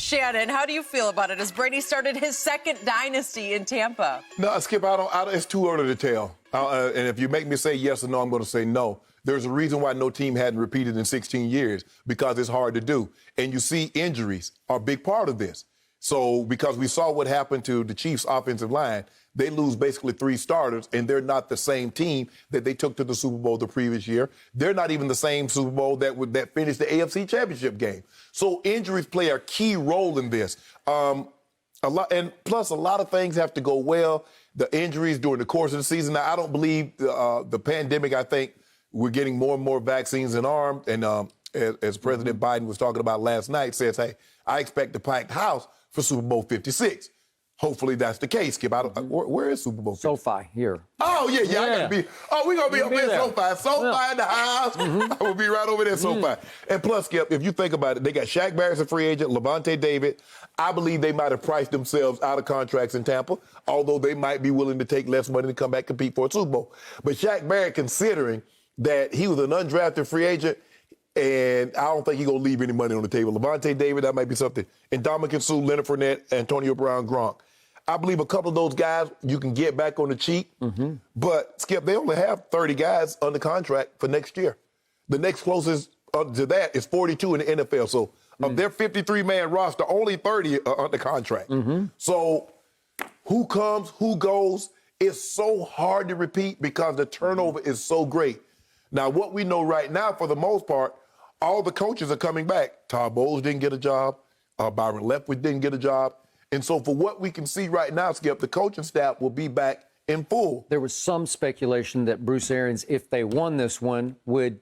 Shannon, how do you feel about it as Brady started his second dynasty in Tampa? No, Skip, it's too early to tell. And if you make me say yes or no, I'm going to say no. There's a reason why no team hadn't repeated in 16 years, because it's hard to do. And you see injuries are a big part of this. So because we saw what happened to the Chiefs' offensive line, they lose basically 3 starters, and they're not the same team that they took to the Super Bowl the previous year. They're not even the same Super Bowl that finished the AFC Championship game. So injuries play a key role in this. A lot of things have to go well. The injuries during the course of the season. Now, I don't believe the pandemic. I think we're getting more and more vaccines in arm. And as President Biden was talking about last night, says, hey, I expect a packed house for Super Bowl 56. Hopefully that's the case, Skip. Where is Super Bowl 56? SoFi, here. Oh, yeah. I got to be. Oh, we're going to be up there at SoFi in the house. I will be right over there at SoFi. And plus, Skip, if you think about it, they got Shaq Barrett's a free agent, Levante David. I believe they might have priced themselves out of contracts in Tampa, although they might be willing to take less money to come back and compete for a Super Bowl. But Shaq Barrett, considering that he was an undrafted free agent, and I don't think he's going to leave any money on the table. Levante David, that might be something. And Ndamukong Suh, Leonard Fournette, Antonio Brown, Gronk. I believe a couple of those guys you can get back on the cheap. But, Skip, they only have 30 guys under contract for next year. The next closest to that is 42 in the NFL. So of their 53-man roster, only 30 are under contract. So who comes, who goes, it's so hard to repeat because the turnover is so great. Now, what we know right now, for the most part, all the coaches are coming back. Todd Bowles didn't get a job. Byron Leftwich didn't get a job. And so for what we can see right now, Skip, the coaching staff will be back in full. There was some speculation that Bruce Arians, if they won this one, would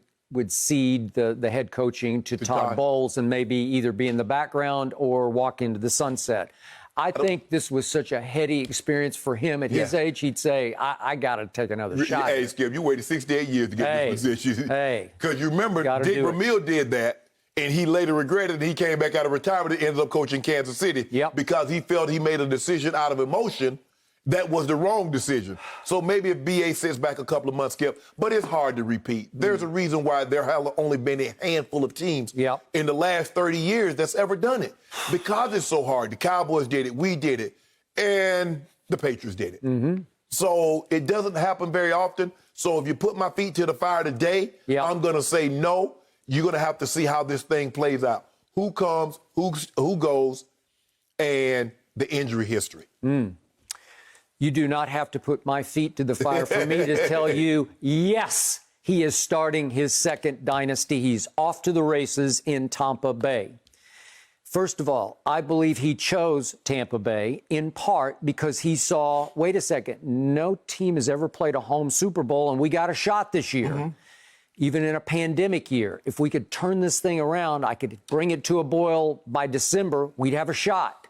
cede the head coaching to Todd Bowles and maybe either be in the background or walk into the sunset. I think this was such a heady experience for him at his age. He'd say, I got to take another shot. Hey, Skip, you waited 68 years to get this position. Because you remember, Dick Vermeil did that, and he later regretted it. He came back out of retirement and ended up coaching Kansas City because he felt he made a decision out of emotion that was the wrong decision. So maybe if B.A. sits back a couple of months, Skip, but it's hard to repeat. There's a reason why there have only been a handful of teams in the last 30 years that's ever done it. Because it's so hard. The Cowboys did it, we did it, and the Patriots did it. So it doesn't happen very often. So if you put my feet to the fire today, I'm going to say no. You're going to have to see how this thing plays out. Who comes, who goes, and the injury history. You do not have to put my feet to the fire for me to tell you, yes, he is starting his second dynasty. He's off to the races in Tampa Bay. First of all, I believe he chose Tampa Bay in part because he saw, wait a second, no team has ever played a home Super Bowl, and we got a shot this year. Even in a pandemic year, if we could turn this thing around, I could bring it to a boil by December, we'd have a shot.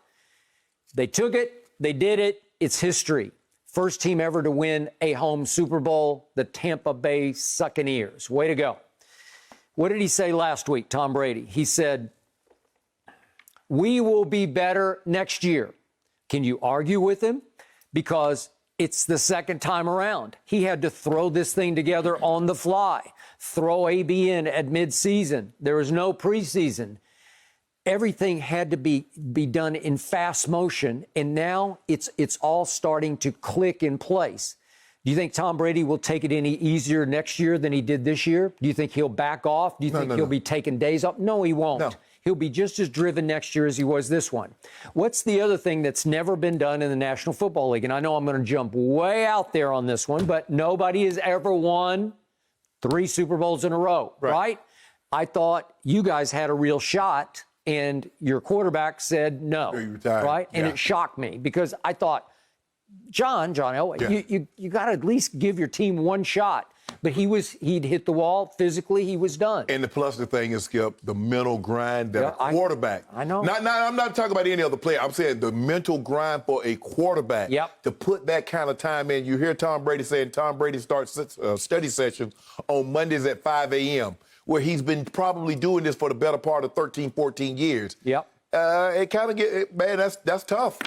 They took it, they did it. It's history. First team ever to win a home Super Bowl, the Tampa Bay Buccaneers. Way to go. What did he say last week, Tom Brady? He said, we will be better next year. Can you argue with him? Because it's the second time around. He had to throw this thing together on the fly, throw AB in at midseason. There was no preseason. Everything had to be done in fast motion, and now it's all starting to click in place. Do you think Tom Brady will take it any easier next year than he did this year? Do you think he'll back off? Do you think he'll be taking days off? No, he won't. No. He'll be just as driven next year as he was this one. What's the other thing that's never been done in the National Football League? And I know I'm going to jump way out there on this one, but nobody has ever won 3 Super Bowls in a row, right? I thought you guys had a real shot, and your quarterback said no, right? And it shocked me because I thought, John Elway, you got to at least give your team one shot. But he'd hit the wall physically. He was done. And the plus the thing is, Skip, the mental grind that a quarterback. I know. I'm not talking about any other player. I'm saying the mental grind for a quarterback to put that kind of time in. You hear Tom Brady saying Tom Brady starts study sessions on Mondays at 5 a.m., where he's been probably doing this for the better part of 13, 14 years. It kind of man, that's tough.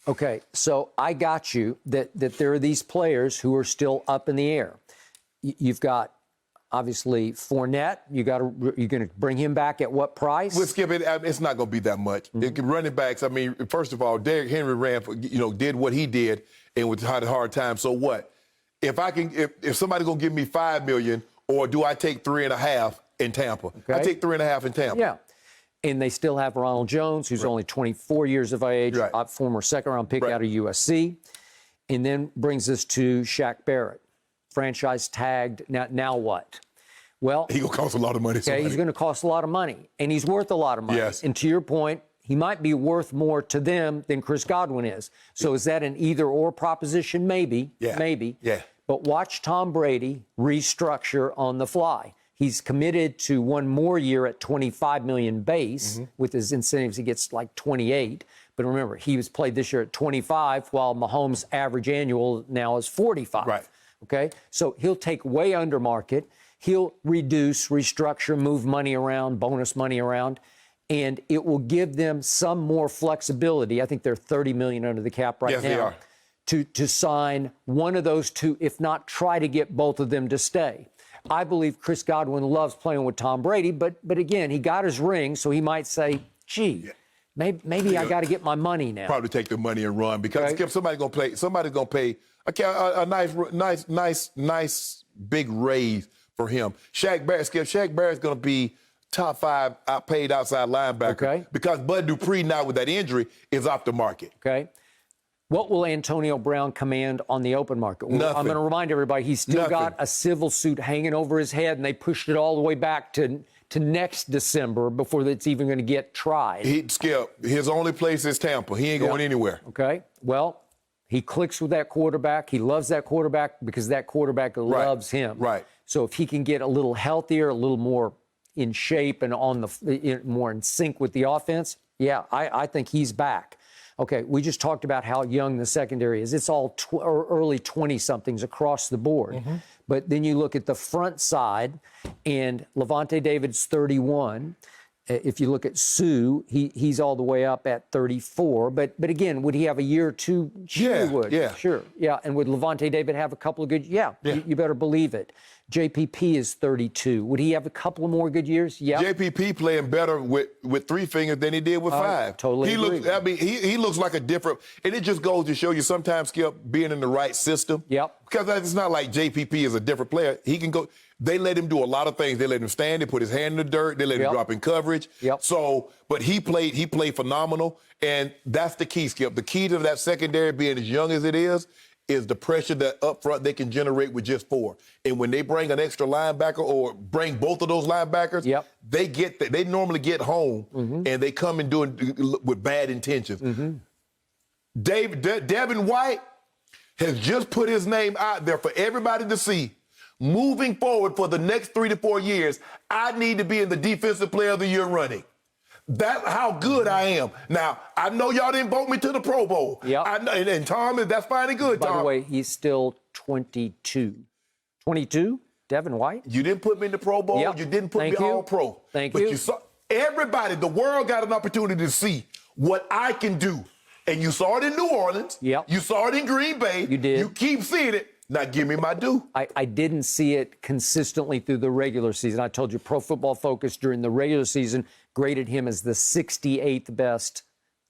Okay, so I got you that there are these players who are still up in the air. You've got Obviously, Fournette, you're going to bring him back at what price? We'll skip it. It's not going to be that much. Running backs, I mean, first of all, Derrick Henry ran for, did what he did and had a hard time. So what? If somebody's going to give me $5 million, or do I take 3.5 in Tampa? Okay. I take 3.5 in Tampa. Yeah. And they still have Ronald Jones, who's only 24 years of age, former second-round pick out of USC. And then brings us to Shaq Barrett, franchise tagged. Now what? Well, he's going to cost a lot of money. Okay, he's going to cost a lot of money, and he's worth a lot of money. Yes. And to your point, he might be worth more to them than Chris Godwin is. So is that an either-or proposition? Maybe. Yeah. Maybe. Yeah. But watch Tom Brady restructure on the fly. He's committed to one more year at $25 million base. With his incentives, he gets like 28. But remember, he was played this year at 25, while Mahomes' average annual now is 45. Right. Okay? So he'll take way under market. He'll reduce, restructure, move money around, bonus money around, and it will give them some more flexibility. I think they're $30 million under the cap right now. Yes, they are. To sign one of those two, if not try to get both of them to stay. I believe Chris Godwin loves playing with Tom Brady, but again, he got his ring, so he might say, gee, maybe I got to get my money now. Probably take the money and run, because Skip, somebody's going to pay a nice big raise for him. Shaq Barrett's going to be top 5 paid outside linebacker, because Bud Dupree now with that injury is off the market. Okay. What will Antonio Brown command on the open market? Well, Nothing. I'm going to remind everybody, he's still got a civil suit hanging over his head, and they pushed it all the way back to next December before it's even going to get tried. Skip, his only place is Tampa. He ain't going anywhere. Okay. Well, he clicks with that quarterback. He loves that quarterback because that quarterback loves him. Right. So if he can get a little healthier, a little more in shape and more in sync with the offense, yeah, I think he's back. Okay, we just talked about how young the secondary is. It's all early 20-somethings across the board. But then you look at the front side, and Levante David's 31. If you look at Sue, he's all the way up at 34. But again, would he have a year or two? Sure, he would. Yeah. Sure. Yeah. And would Levante David have a couple of good? Yeah. You better believe it. JPP is 32. Would he have a couple of more good years? Yeah. JPP playing better with 3 fingers than he did with 5. Totally agree. He looks like a different, and it just goes to show you sometimes, Skip, being in the right system. Yep. Because it's not like JPP is a different player. He can go. They let him do a lot of things. They let him stand. They put his hand in the dirt. They let him drop in coverage. So, but he played phenomenal, and that's the key, Skip. The key to that secondary being as young as it is the pressure that up front they can generate with just 4. And when they bring an extra linebacker or bring both of those linebackers, they normally get home and they come and do it with bad intentions. Devin White has just put his name out there for everybody to see. Moving forward for the next 3 to 4 years, I need to be in the Defensive Player of the Year running. That's how good I am. Now, I know y'all didn't vote me to the Pro Bowl. I know, and Tom, that's fine and good, Tom. By the way, he's still 22. 22? Devin White? You didn't put me in the Pro Bowl. You didn't put me All-Pro. Thank you. you. But you saw everybody, the world got an opportunity to see what I can do. And you saw it in New Orleans. You saw it in Green Bay. You did. You keep seeing it. Now give me my due. I didn't see it consistently through the regular season. I told you Pro Football Focus during the regular season graded him as the 68th best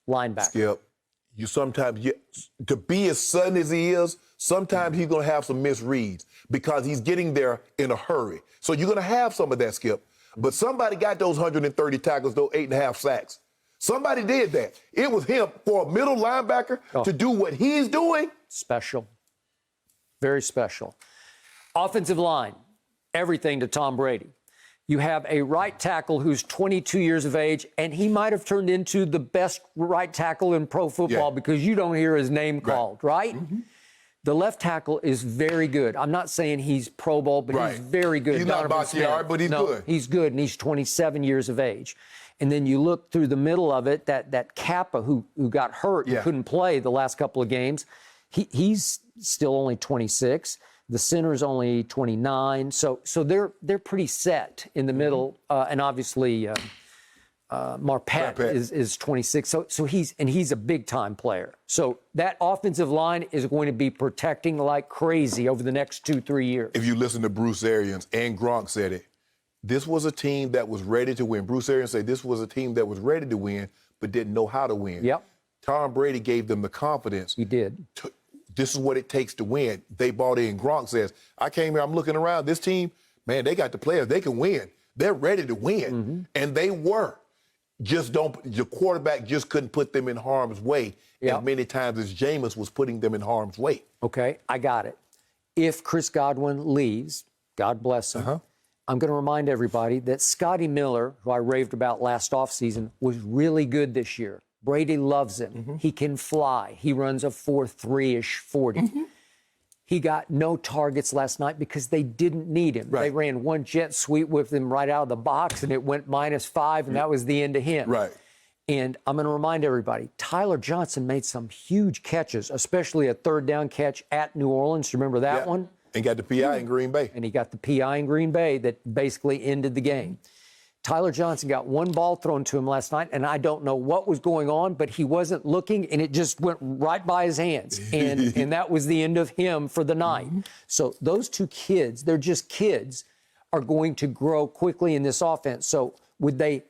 linebacker. Skip, you sometimes, to be as sudden as he is, sometimes he's going to have some misreads because he's getting there in a hurry. So you're going to have some of that, Skip. But somebody got those 130 tackles, those 8.5 sacks. Somebody did that. It was him for a middle linebacker to do what he's doing. Special. Very special. Offensive line, everything to Tom Brady. You have a right tackle who's 22 years of age, and he might have turned into the best right tackle in pro football because you don't hear his name called, right? The left tackle is very good. I'm not saying he's Pro Bowl, but he's very good. He's not Bakhtiari, but he's good. He's good, and he's 27 years of age. And then you look through the middle of it, that Kappa who got hurt and couldn't play the last couple of games, he's still only 26. The center's only 29. So they're pretty set in the middle. And obviously Marpet is 26. So he's a big time player. So that offensive line is going to be protecting like crazy over the next 2-3 years. If you listen to Bruce Arians, and Gronk said it, this was a team that was ready to win. Bruce Arians said this was a team that was ready to win, but didn't know how to win. Yep. Tom Brady gave them the confidence. He did. This is what it takes to win. They bought in. Gronk says, I came here, I'm looking around. This team, man, they got the players. They can win. They're ready to win. Mm-hmm. And they were. Your quarterback just couldn't put them in harm's way as many times as Jameis was putting them in harm's way. Okay, I got it. If Chris Godwin leaves, God bless him, I'm going to remind everybody that Scotty Miller, who I raved about last offseason, was really good this year. Brady loves him. Mm-hmm. He can fly. He runs a 4.3-ish 40. Mm-hmm. He got no targets last night because they didn't need him. Right. They ran one jet sweep with him right out of the box, and it went -5, and that was the end of him. Right. And I'm going to remind everybody, Tyler Johnson made some huge catches, especially a third down catch at New Orleans. Remember that one? And got the PI in Green Bay. And he got the PI in Green Bay that basically ended the game. Tyler Johnson got one ball thrown to him last night, and I don't know what was going on, but he wasn't looking, and it just went right by his hands. And that was the end of him for the night. Mm-hmm. So those two kids, they're just kids, are going to grow quickly in this offense. So would they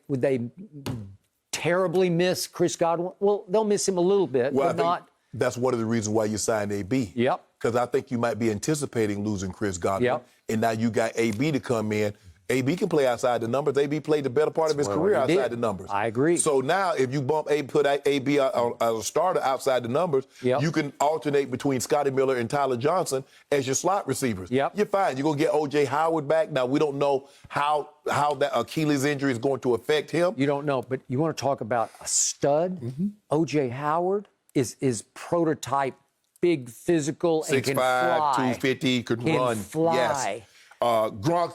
terribly miss Chris Godwin? Well, they'll miss him a little bit, but not. That's one of the reasons why you signed AB. Yep. Because I think you might be anticipating losing Chris Godwin. Yep. And now you got AB to come in. AB can play outside the numbers. AB played the better part of his career outside the numbers. I agree. So now if you put AB as a starter outside the numbers, you can alternate between Scotty Miller and Tyler Johnson as your slot receivers. Yep. You're fine. You're going to get O.J. Howard back. Now, we don't know how that Achilles injury is going to affect him. You don't know, but you want to talk about a stud? Mm-hmm. O.J. Howard is prototype, big, physical, 6'5", and can fly. 250, could run. Fly. Yes. Gronk's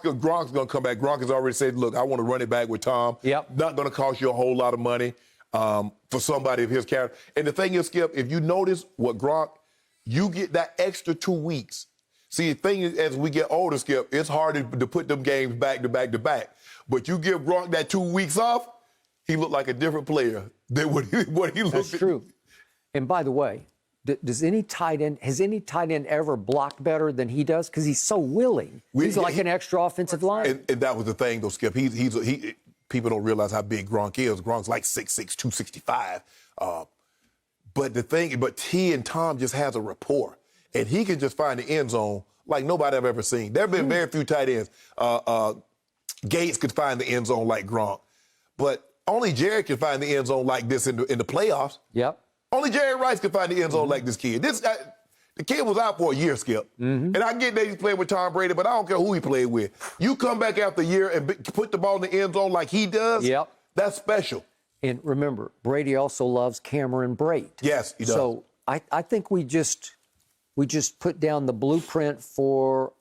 going to come back. Gronk has already said, look, I want to run it back with Tom. Yep. Not going to cost you a whole lot of money for somebody of his character. And the thing is, Skip, if you notice what Gronk, you get that extra 2 weeks. See, the thing is, as we get older, Skip, it's harder to put them games back to back to back. But you give Gronk that 2 weeks off, he looked like a different player than what he looked. That's true. And by the way, has any tight end ever blocked better than he does? Because he's so willing. He's like an extra offensive line. And that was the thing, though, Skip. People don't realize how big Gronk is. Gronk's like 6'6", 265. But he and Tom just has a rapport. And he can just find the end zone like nobody I've ever seen. There have been very few tight ends. Gates could find the end zone like Gronk. But only Jared can find the end zone like this in the playoffs. Yep. Only Jerry Rice could find the end zone like this kid. The kid was out for a year, Skip. Mm-hmm. And I get that he's playing with Tom Brady, but I don't care who he played with. You come back after a year and put the ball in the end zone like he does, that's special. And remember, Brady also loves Cameron Brate. Yes, he does. So I think we just put down the blueprint for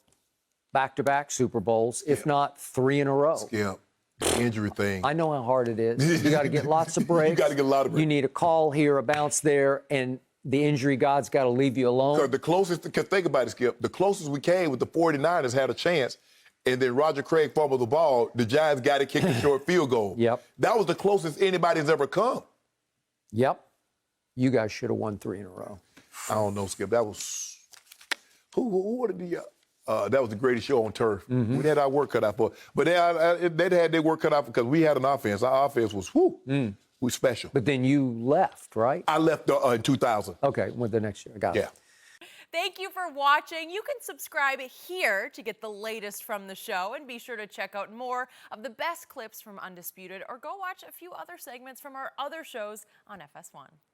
back-to-back Super Bowls, if not 3 in a row. Skip. Injury thing. I know how hard it is. You got to get lots of breaks. You got to get a lot of breaks. You need a call here, a bounce there, and the injury god's got to leave you alone. Because think about it, Skip, the closest we came with the 49ers had a chance, and then Roger Craig fumbled the ball. The Giants got to kick a short field goal. Yep. That was the closest anybody's ever come. Yep. You guys should have won 3 in a row. I don't know, Skip. That was who did the that was the greatest show on turf. Mm-hmm. We had our work cut out for it. But they had their work cut out because we had an offense. Our offense was, we special. But then you left, right? I left in 2000. Okay, went the next year. I got it. Thank you for watching. You can subscribe here to get the latest from the show, and be sure to check out more of the best clips from Undisputed, or go watch a few other segments from our other shows on FS1.